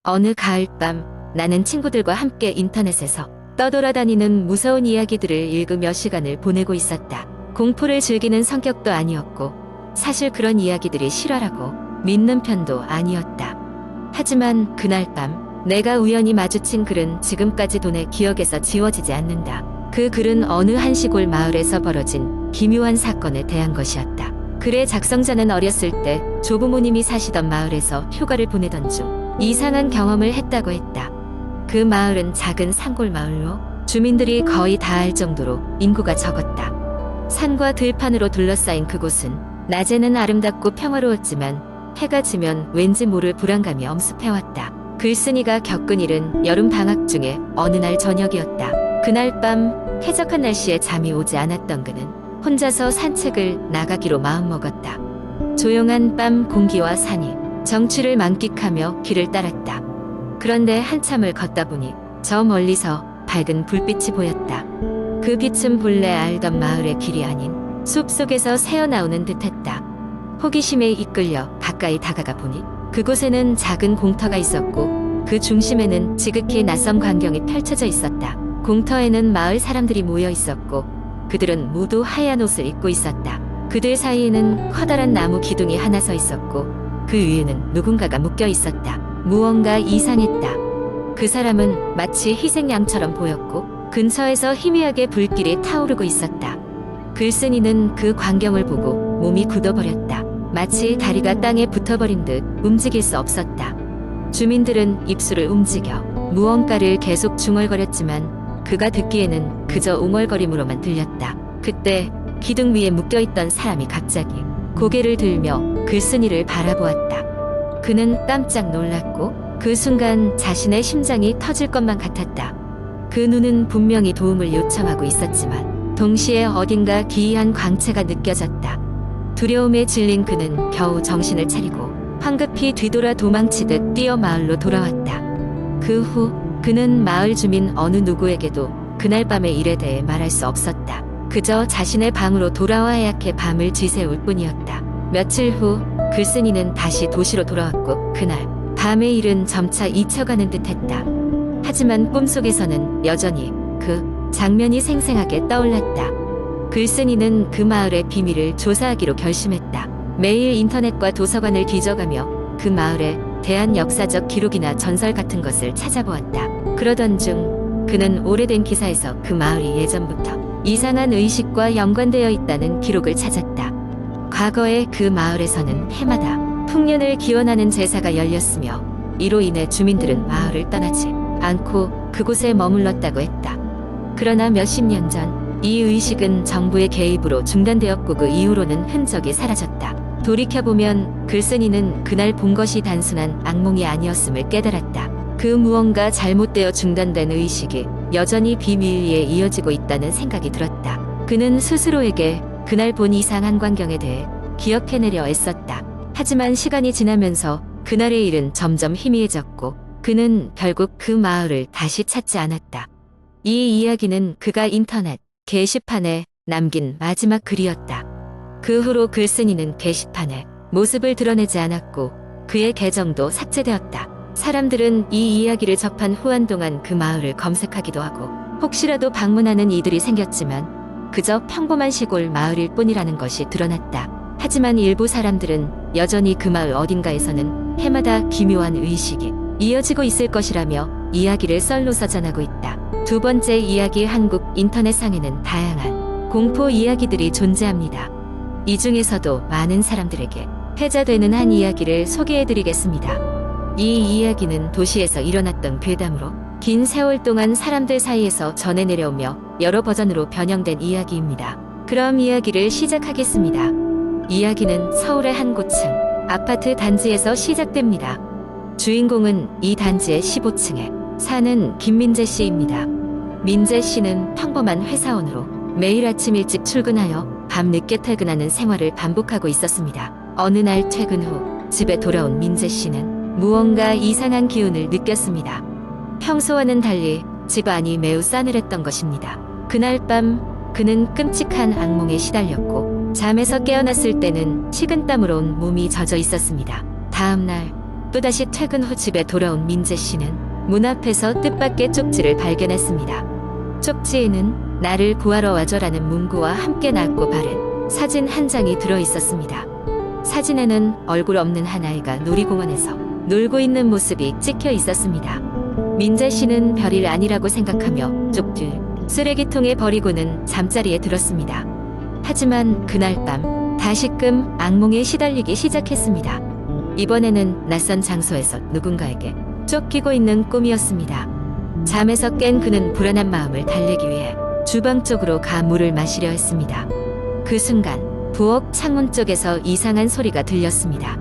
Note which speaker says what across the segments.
Speaker 1: 어느 가을밤 나는 친구들과 함께 인터넷에서 떠돌아다니는 무서운 이야기들을 읽으며 시간을 보내고 있었다. 공포를 즐기는 성격도 아니었고 사실 그런 이야기들이 실화라고 믿는 편도 아니었다. 하지만 그날 밤 내가 우연히 마주친 글은 지금까지도 내 기억에서 지워지지 않는다. 그 글은 어느 한 시골 마을에서 벌어진 기묘한 사건에 대한 것이었다. 글의 작성자는 어렸을 때 조부모님이 사시던 마을에서 휴가를 보내던 중 이상한 경험을 했다고 했다. 그 마을은 작은 산골 마을로 주민들이 거의 다 알 정도로 인구가 적었다. 산과 들판으로 둘러싸인 그곳은 낮에는 아름답고 평화로웠지만 해가 지면 왠지 모를 불안감이 엄습해왔다. 글쓴이가 겪은 일은 여름 방학 중에 어느 날 저녁이었다. 그날 밤 해적한 날씨에 잠이 오지 않았던 그는 혼자서 산책을 나가기로 마음먹었다. 조용한 밤 공기와 산이 정취를 만끽하며 길을 따랐다. 그런데 한참을 걷다 보니 저 멀리서 밝은 불빛이 보였다. 그 빛은 본래 알던 마을의 길이 아닌 숲속에서 새어나오는 듯했다. 호기심에 이끌려 가까이 다가가 보니 그곳에는 작은 공터가 있었고 그 중심에는 지극히 낯선 광경이 펼쳐져 있었다. 공터에는 마을 사람들이 모여 있었고 그들은 모두 하얀 옷을 입고 있었다. 그들 사이에는 커다란 나무 기둥이 하나 서 있었고 그 위에는 누군가가 묶여 있었다. 무언가 이상했다. 그 사람은 마치 희생양처럼 보였고 근처에서 희미하게 불길이 타오르고 있었다. 글쓴이는 그 광경을 보고 몸이 굳어버렸다. 마치 다리가 땅에 붙어버린 듯 움직일 수 없었다. 주민들은 입술을 움직여 무언가를 계속 중얼거렸지만 그가 듣기에는 그저 웅얼거림으로만 들렸다. 그때 기둥 위에 묶여있던 사람이 갑자기 고개를 들며 글쓴이를 바라보았다. 그는 깜짝 놀랐고 그 순간 자신의 심장이 터질 것만 같았다. 그 눈은 분명히 도움을 요청하고 있었지만 동시에 어딘가 기이한 광채가 느껴졌다. 두려움에 질린 그는 겨우 정신을 차리고 황급히 뒤돌아 도망치듯 뛰어 마을로 돌아왔다. 그 후 그는 마을 주민 어느 누구에게도 그날 밤의 일에 대해 말할 수 없었다. 그저 자신의 방으로 돌아와야 해 밤을 지새울 뿐이었다. 며칠 후 글쓴이는 다시 도시로 돌아왔고 그날 밤의 일은 점차 잊혀가는 듯했다. 하지만 꿈속에서는 여전히 그 장면이 생생하게 떠올랐다. 글쓴이는 그 마을의 비밀을 조사하기로 결심했다. 매일 인터넷과 도서관을 뒤져가며 그 마을에 대한 역사적 기록이나 전설 같은 것을 찾아보았다. 그러던 중 그는 오래된 기사에서 그 마을이 예전부터 이상한 의식과 연관되어 있다는 기록을 찾았다. 과거에 그 마을에서는 해마다 풍년을 기원하는 제사가 열렸으며 이로 인해 주민들은 마을을 떠나지 않고 그곳에 머물렀다고 했다. 그러나 몇십 년 전 이 의식은 정부의 개입으로 중단되었고 그 이후로는 흔적이 사라졌다. 돌이켜보면 글쓴이는 그날 본 것이 단순한 악몽이 아니었음을 깨달았다. 그 무언가 잘못되어 중단된 의식이 여전히 비밀리에 이어지고 있다는 생각이 들었다. 그는 스스로에게 그날 본 이상한 광경에 대해 기억해내려 애썼다. 하지만 시간이 지나면서 그날의 일은 점점 희미해졌고 그는 결국 그 마을을 다시 찾지 않았다. 이 이야기는 그가 인터넷 게시판에 남긴 마지막 글이었다. 그 후로 글쓴이는 게시판에 모습을 드러내지 않았고 그의 계정도 삭제되었다. 사람들은 이 이야기를 접한 후 한동안 그 마을을 검색하기도 하고 혹시라도 방문하는 이들이 생겼지만 그저 평범한 시골 마을일 뿐이라는 것이 드러났다. 하지만 일부 사람들은 여전히 그 마을 어딘가에서는 해마다 기묘한 의식이 이어지고 있을 것이라며 이야기를 썰로서 전하고 있다. 두 번째 이야기. 한국 인터넷상에는 다양한 공포 이야기들이 존재합니다. 이 중에서도 많은 사람들에게 회자되는 한 이야기를 소개해드리겠습니다. 이 이야기는 도시에서 일어났던 괴담으로 긴 세월 동안 사람들 사이에서 전해 내려오며 여러 버전으로 변형된 이야기입니다. 그럼 이야기를 시작하겠습니다. 이야기는 서울의 한 고층 아파트 단지에서 시작됩니다. 주인공은 이 단지의 15층에 사는 김민재 씨입니다. 민재 씨는 평범한 회사원으로 매일 아침 일찍 출근하여 밤 늦게 퇴근하는 생활을 반복하고 있었습니다. 어느 날 퇴근 후 집에 돌아온 민재 씨는 무언가 이상한 기운을 느꼈습니다. 평소와는 달리 집 안이 매우 싸늘했던 것입니다. 그날 밤 그는 끔찍한 악몽에 시달렸고 잠에서 깨어났을 때는 식은땀으로 온 몸이 젖어 있었습니다. 다음 날 또다시 퇴근 후 집에 돌아온 민재 씨는 문 앞에서 뜻밖의 쪽지를 발견했습니다. 쪽지에는 나를 구하러 와줘라는 문구와 함께 낡고 바른 사진 한 장이 들어 있었습니다. 사진에는 얼굴 없는 한 아이가 놀이공원에서 놀고 있는 모습이 찍혀 있었습니다. 민재 씨는 별일 아니라고 생각하며 쪽지를 쓰레기통에 버리고는 잠자리에 들었습니다. 하지만 그날 밤 다시금 악몽에 시달리기 시작했습니다. 이번에는 낯선 장소에서 누군가에게 쫓기고 있는 꿈이었습니다. 잠에서 깬 그는 불안한 마음을 달래기 위해 주방 쪽으로 가 물을 마시려 했습니다. 그 순간 부엌 창문 쪽에서 이상한 소리가 들렸습니다.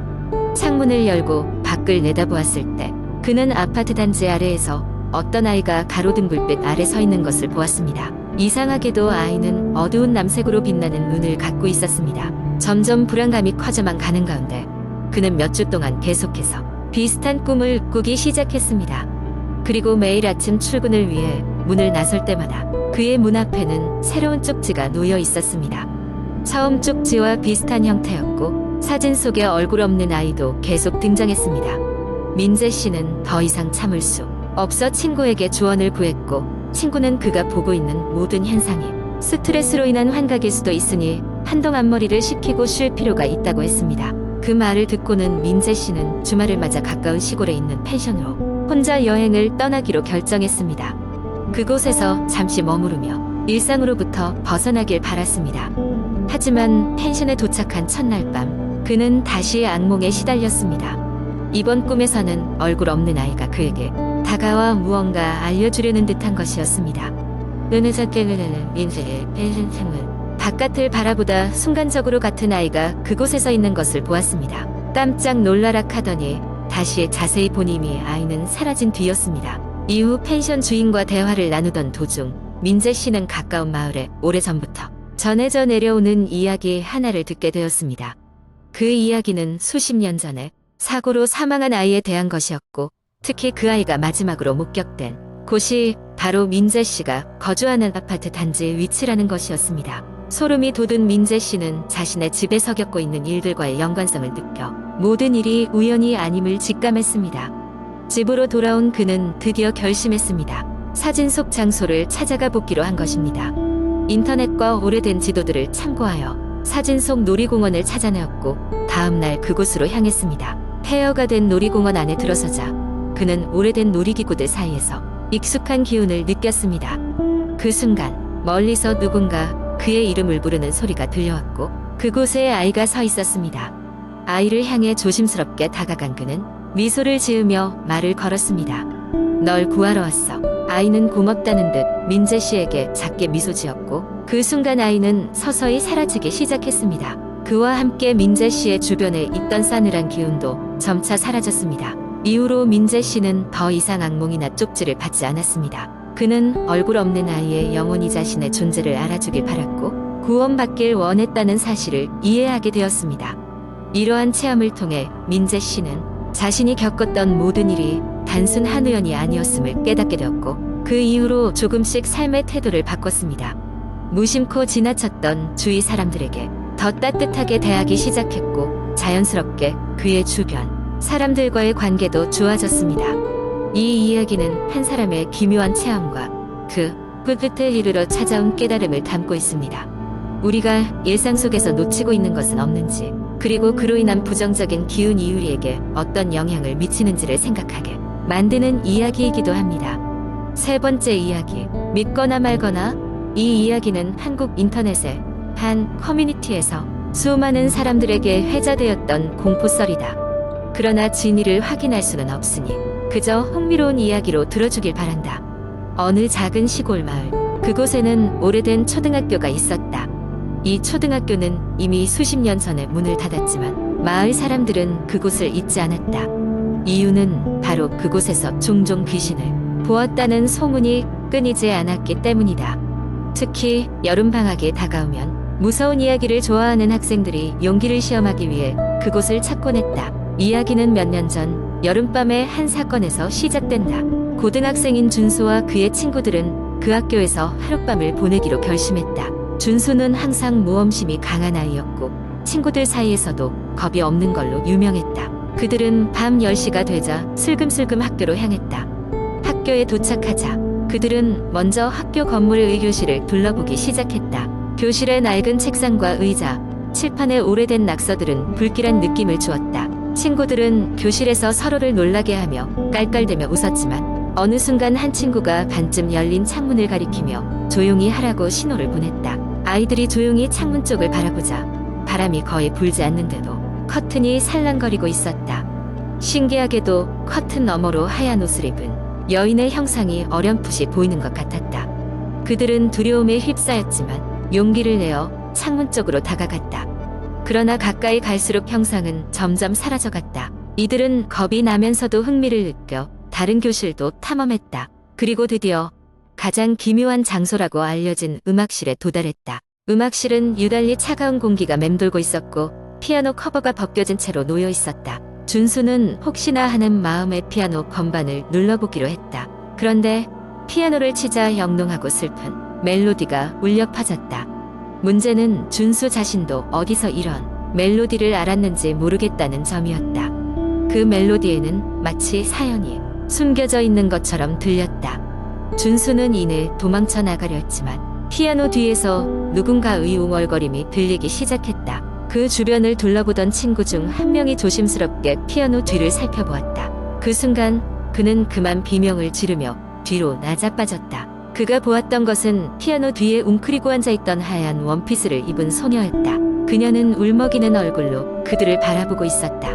Speaker 1: 창문을 열고 밖을 내다보았을 때 그는 아파트 단지 아래에서 어떤 아이가 가로등 불빛 아래 서 있는 것을 보았습니다. 이상하게도 아이는 어두운 남색으로 빛나는 눈을 갖고 있었습니다. 점점 불안감이 커져만 가는 가운데 그는 몇 주 동안 계속해서 비슷한 꿈을 꾸기 시작했습니다. 그리고 매일 아침 출근을 위해 문을 나설 때마다 그의 문 앞에는 새로운 쪽지가 놓여 있었습니다. 처음 쪽지와 비슷한 형태였고 사진 속에 얼굴 없는 아이도 계속 등장했습니다. 민재 씨는 더 이상 참을 수 없어 친구에게 조언을 구했고 친구는 그가 보고 있는 모든 현상이 스트레스로 인한 환각일 수도 있으니 한동안 머리를 식히고 쉴 필요가 있다고 했습니다. 그 말을 듣고는 민재 씨는 주말을 맞아 가까운 시골에 있는 펜션으로 혼자 여행을 떠나기로 결정했습니다. 그곳에서 잠시 머무르며 일상으로부터 벗어나길 바랐습니다. 하지만 펜션에 도착한 첫날 밤 그는 다시 악몽에 시달렸습니다. 이번 꿈에서는 얼굴 없는 아이가 그에게 다가와 무언가 알려주려는 듯한 것이었습니다. 눈을 작게는 민재의 펜션 창문 바깥을 바라보다 순간적으로 같은 아이가 그곳에 서 있는 것을 보았습니다. 깜짝 놀라라 하더니 다시 자세히 보니 아이는 사라진 뒤였습니다. 이후 펜션 주인과 대화를 나누던 도중 민재 씨는 가까운 마을에 오래전부터 전해져 내려오는 이야기 하나를 듣게 되었습니다. 그 이야기는 수십 년 전에 사고로 사망한 아이에 대한 것이었고 특히 그 아이가 마지막으로 목격된 곳이 바로 민재 씨가 거주하는 아파트 단지의 위치라는 것이었습니다. 소름이 돋은 민재 씨는 자신의 집에 서 겪고 있는 일들과의 연관성을 느껴 모든 일이 우연이 아님을 직감했습니다. 집으로 돌아온 그는 드디어 결심했습니다. 사진 속 장소를 찾아가 보기로 한 것입니다. 인터넷과 오래된 지도들을 참고하여 사진 속 놀이공원을 찾아내었고 다음날 그곳으로 향했습니다. 폐허가 된 놀이공원 안에 들어서자 그는 오래된 놀이기구들 사이에서 익숙한 기운을 느꼈습니다. 그 순간 멀리서 누군가 그의 이름을 부르는 소리가 들려왔고 그곳에 아이가 서 있었습니다. 아이를 향해 조심스럽게 다가간 그는 미소를 지으며 말을 걸었습니다. 널 구하러 왔어. 아이는 고맙다는 듯 민재 씨에게 작게 미소 지었고 그 순간 아이는 서서히 사라지기 시작했습니다. 그와 함께 민재 씨의 주변에 있던 싸늘한 기운도 점차 사라졌습니다. 이후로 민재 씨는 더 이상 악몽이나 쪽지를 받지 않았습니다. 그는 얼굴 없는 아이의 영혼이 자신의 존재를 알아주길 바랐고 구원받길 원했다는 사실을 이해하게 되었습니다. 이러한 체험을 통해 민재 씨는 자신이 겪었던 모든 일이 단순 한우연이 아니었음을 깨닫게 되었고 그 이후로 조금씩 삶의 태도를 바꿨습니다. 무심코 지나쳤던 주위 사람들에게 더 따뜻하게 대하기 시작했고 자연스럽게 그의 주변 사람들과의 관계도 좋아졌습니다. 이 이야기는 한 사람의 기묘한 체험과 그 끝에 이르러 찾아온 깨달음을 담고 있습니다. 우리가 일상 속에서 놓치고 있는 것은 없는지, 그리고 그로 인한 부정적인 기운이 우리에게 어떤 영향을 미치는지를 생각하게 만드는 이야기이기도 합니다. 세 번째 이야기, 믿거나 말거나. 이 이야기는 한국 인터넷의 한 커뮤니티에서 수많은 사람들에게 회자되었던 공포썰이다. 그러나 진위를 확인할 수는 없으니 그저 흥미로운 이야기로 들어주길 바란다. 어느 작은 시골 마을, 그곳에는 오래된 초등학교가 있었다. 이 초등학교는 이미 수십 년 전에 문을 닫았지만 마을 사람들은 그곳을 잊지 않았다. 이유는 바로 그곳에서 종종 귀신을 보았다는 소문이 끊이지 않았기 때문이다. 특히 여름방학이 다가오면 무서운 이야기를 좋아하는 학생들이 용기를 시험하기 위해 그곳을 찾곤 했다. 이야기는 몇 년 전 여름밤의 한 사건에서 시작된다. 고등학생인 준수와 그의 친구들은 그 학교에서 하룻밤을 보내기로 결심했다. 준수는 항상 모험심이 강한 아이였고 친구들 사이에서도 겁이 없는 걸로 유명했다. 그들은 밤 10시가 되자 슬금슬금 학교로 향했다. 학교에 도착하자 그들은 먼저 학교 건물 의교실을 둘러보기 시작했다. 교실의 낡은 책상과 의자, 칠판에 오래된 낙서들은 불길한 느낌을 주었다. 친구들은 교실에서 서로를 놀라게 하며 깔깔대며 웃었지만 어느 순간 한 친구가 반쯤 열린 창문을 가리키며 조용히 하라고 신호를 보냈다. 아이들이 조용히 창문 쪽을 바라보자 바람이 거의 불지 않는데도 커튼이 살랑거리고 있었다. 신기하게도 커튼 너머로 하얀 옷을 입은 여인의 형상이 어렴풋이 보이는 것 같았다. 그들은 두려움에 휩싸였지만 용기를 내어 창문 쪽으로 다가갔다. 그러나 가까이 갈수록 형상은 점점 사라져갔다. 이들은 겁이 나면서도 흥미를 느껴 다른 교실도 탐험했다. 그리고 드디어 가장 기묘한 장소라고 알려진 음악실에 도달했다. 음악실은 유달리 차가운 공기가 맴돌고 있었고 피아노 커버가 벗겨진 채로 놓여 있었다. 준수는 혹시나 하는 마음에 피아노 건반을 눌러보기로 했다. 그런데 피아노를 치자 영롱하고 슬픈 멜로디가 울려 퍼졌다. 문제는 준수 자신도 어디서 이런 멜로디를 알았는지 모르겠다는 점이었다. 그 멜로디에는 마치 사연이 숨겨져 있는 것처럼 들렸다. 준수는 이내 도망쳐 나가려 했지만 피아노 뒤에서 누군가의 웅얼거림이 들리기 시작했다. 그 주변을 둘러보던 친구 중 한 명이 조심스럽게 피아노 뒤를 살펴보았다. 그 순간 그는 그만 비명을 지르며 뒤로 나자빠졌다. 그가 보았던 것은 피아노 뒤에 웅크리고 앉아있던 하얀 원피스를 입은 소녀였다. 그녀는 울먹이는 얼굴로 그들을 바라보고 있었다.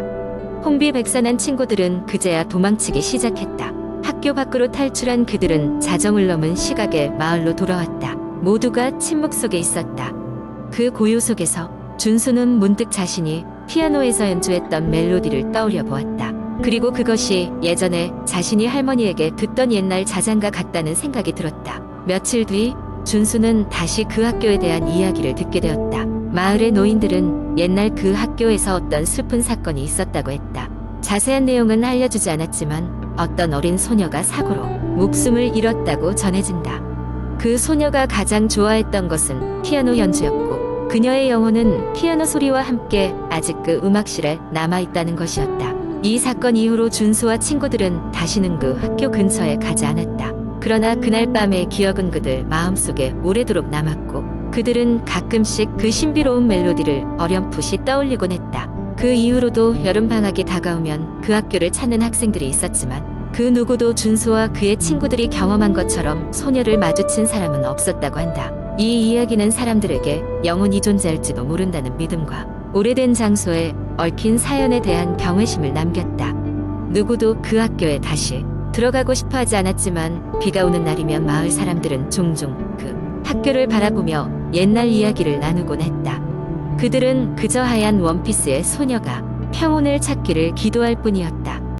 Speaker 1: 홍비백산한 친구들은 그제야 도망치기 시작했다. 학교 밖으로 탈출한 그들은 자정을 넘은 시각에 마을로 돌아왔다. 모두가 침묵 속에 있었다. 그 고요 속에서 준수는 문득 자신이 피아노에서 연주했던 멜로디를 떠올려 보았다. 그리고 그것이 예전에 자신이 할머니에게 듣던 옛날 자장가 같다는 생각이 들었다. 며칠 뒤 준수는 다시 그 학교에 대한 이야기를 듣게 되었다. 마을의 노인들은 옛날 그 학교에서 어떤 슬픈 사건이 있었다고 했다. 자세한 내용은 알려주지 않았지만 어떤 어린 소녀가 사고로 목숨을 잃었다고 전해진다. 그 소녀가 가장 좋아했던 것은 피아노 연주였고 그녀의 영혼은 피아노 소리와 함께 아직 그 음악실에 남아있다는 것이었다. 이 사건 이후로 준수와 친구들은 다시는 그 학교 근처에 가지 않았다. 그러나 그날 밤의 기억은 그들 마음속에 오래도록 남았고 그들은 가끔씩 그 신비로운 멜로디를 어렴풋이 떠올리곤 했다. 그 이후로도 여름방학이 다가오면 그 학교를 찾는 학생들이 있었지만 그 누구도 준수와 그의 친구들이 경험한 것처럼 소녀를 마주친 사람은 없었다고 한다. 이 이야기는 사람들에게 영혼이 존재할지도 모른다는 믿음과 오래된 장소에 얽힌 사연에 대한 경외심을 남겼다. 누구도 그 학교에 다시 들어가고 싶어 하지 않았지만 비가 오는 날이면 마을 사람들은 종종 그 학교를 바라보며 옛날 이야기를 나누곤 했다. 그들은 그저 하얀 원피스의 소녀가 평온을 찾기를 기도할 뿐이었다.